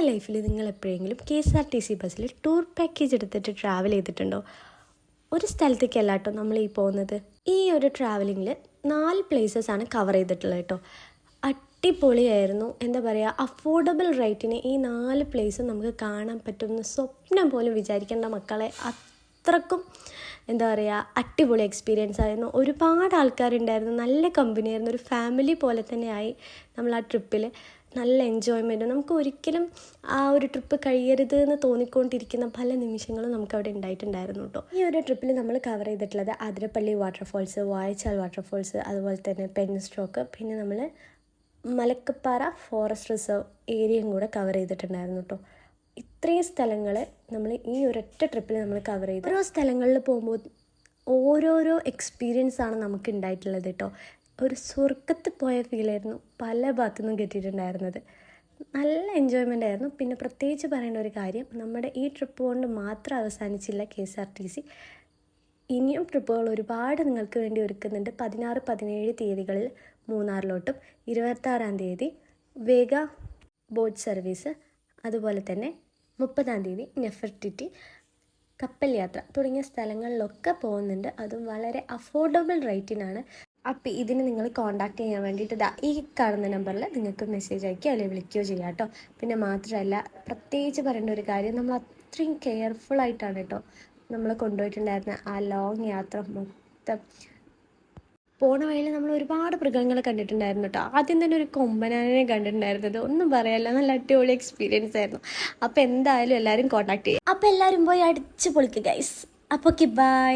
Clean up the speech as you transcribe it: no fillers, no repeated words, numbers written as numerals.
ലൈഫിൽ നിങ്ങൾ എപ്പോഴെങ്കിലും KSRTC ബസ്സിൽ ടൂർ പാക്കേജ് എടുത്തിട്ട് ട്രാവൽ ചെയ്തിട്ടുണ്ടോ? ഒരു സ്ഥലത്തേക്കല്ല കേട്ടോ നമ്മൾ ഈ പോകുന്നത്. ഈ ഒരു ട്രാവലിങ്ങിൽ 4 പ്ലേസസ് ആണ് കവർ ചെയ്തിട്ടുള്ളത് കേട്ടോ. അടിപൊളിയായിരുന്നു. എന്താ പറയുക, അഫോർഡബിൾ റേറ്റിന് ഈ 4 പ്ലേസും നമുക്ക് കാണാൻ പറ്റുമെന്ന് സ്വപ്നം പോലും വിചാരിക്കേണ്ട മക്കളെ. അത്രക്കും എന്താ പറയുക, അടിപൊളി എക്സ്പീരിയൻസ് ആയിരുന്നു. ഒരുപാട് ആൾക്കാരുണ്ടായിരുന്നു, നല്ല കമ്പനിയായിരുന്നു. ഒരു ഫാമിലി പോലെ തന്നെയായി നമ്മൾ ആ ട്രിപ്പിൽ. നല്ല എൻജോയ്മെൻറ്റും, നമുക്ക് ഒരിക്കലും ആ ഒരു ട്രിപ്പ് കഴിയരുത് എന്ന് തോന്നിക്കൊണ്ടിരിക്കുന്ന പല നിമിഷങ്ങളും നമുക്കവിടെ ഉണ്ടായിട്ടുണ്ടായിരുന്നു കേട്ടോ. ഈ ഒരു ട്രിപ്പിൽ നമ്മൾ കവർ ചെയ്തിട്ടുള്ളത് അതിരപ്പള്ളി വാട്ടർഫോൾസ്, വാഴച്ചാൽ വാട്ടർഫോൾസ്, അതുപോലെ തന്നെ പെൻസ്ട്രോക്ക്, പിന്നെ നമ്മൾ മലക്കപ്പാറ ഫോറസ്റ്റ് റിസർവ് ഏരിയയും കൂടെ കവർ ചെയ്തിട്ടുണ്ടായിരുന്നു കേട്ടോ. ഇത്രയും സ്ഥലങ്ങൾ നമ്മൾ ഈ ഒരൊറ്റ ട്രിപ്പിൽ നമ്മൾ കവർ ചെയ്തു. ഓരോ സ്ഥലങ്ങളിൽ പോകുമ്പോൾ ഓരോരോ എക്സ്പീരിയൻസ് ആണ് നമുക്ക് ഉണ്ടായിട്ടുള്ളത് കേട്ടോ. ഒരു സ്വർഗത്തിൽ പോയ ഫീലായിരുന്നു പല ഭാഗത്തുനിന്നും കിട്ടിയിട്ടുണ്ടായിരുന്നത്. നല്ല എൻജോയ്മെൻ്റ് ആയിരുന്നു. പിന്നെ പ്രത്യേകിച്ച് പറയേണ്ട ഒരു കാര്യം, നമ്മുടെ ഈ ട്രിപ്പ് കൊണ്ട് മാത്രം അവസാനിച്ചില്ല KSRTC. ഇനിയും ട്രിപ്പുകൾ ഒരുപാട് നിങ്ങൾക്ക് വേണ്ടി ഒരുക്കുന്നുണ്ട്. 16, 17 തീയതികളിൽ മൂന്നാറിലോട്ടും, 26-ാം തീയതി വേഗ ബോട്ട് സർവീസ്, അതുപോലെ തന്നെ 30-ാം തീയതി നെഫർട്ടിറ്റി കപ്പൽ യാത്ര തുടങ്ങിയ സ്ഥലങ്ങളിലൊക്കെ പോകുന്നുണ്ട്. അതും വളരെ അഫോർഡബിൾ റേറ്റിനാണ്. അപ്പോൾ ഇതിന് നിങ്ങൾ കോൺടാക്റ്റ് ചെയ്യാൻ വേണ്ടിയിട്ട് ഈ കാണുന്ന നമ്പറിൽ നിങ്ങൾക്ക് മെസ്സേജ് അയക്കുകയോ അല്ലെങ്കിൽ വിളിക്കുകയോ ചെയ്യാം കേട്ടോ. പിന്നെ മാത്രമല്ല, പ്രത്യേകിച്ച് പറയേണ്ട ഒരു കാര്യം, നമ്മൾ അത്രയും കെയർഫുള്ളായിട്ടാണ് കേട്ടോ നമ്മൾ കൊണ്ടുപോയിട്ടുണ്ടായിരുന്നത്. ആ ലോങ് യാത്ര മൊത്തം പോണ വഴിയിൽ നമ്മൾ ഒരുപാട് മൃഗങ്ങളെ കണ്ടിട്ടുണ്ടായിരുന്നു കേട്ടോ. ആദ്യം തന്നെ ഒരു കൊമ്പനാനെ കണ്ടിട്ടുണ്ടായിരുന്നത്, ഒന്നും പറയാല്ല, നല്ല അടിപൊളി എക്സ്പീരിയൻസ് ആയിരുന്നു. അപ്പോൾ എന്തായാലും എല്ലാവരും കോൺടാക്ട് ചെയ്യും. അപ്പോൾ എല്ലാവരും പോയി അടിച്ച് പൊളിക്കുക ഗൈസ്. അപ്പോൾ ബൈ.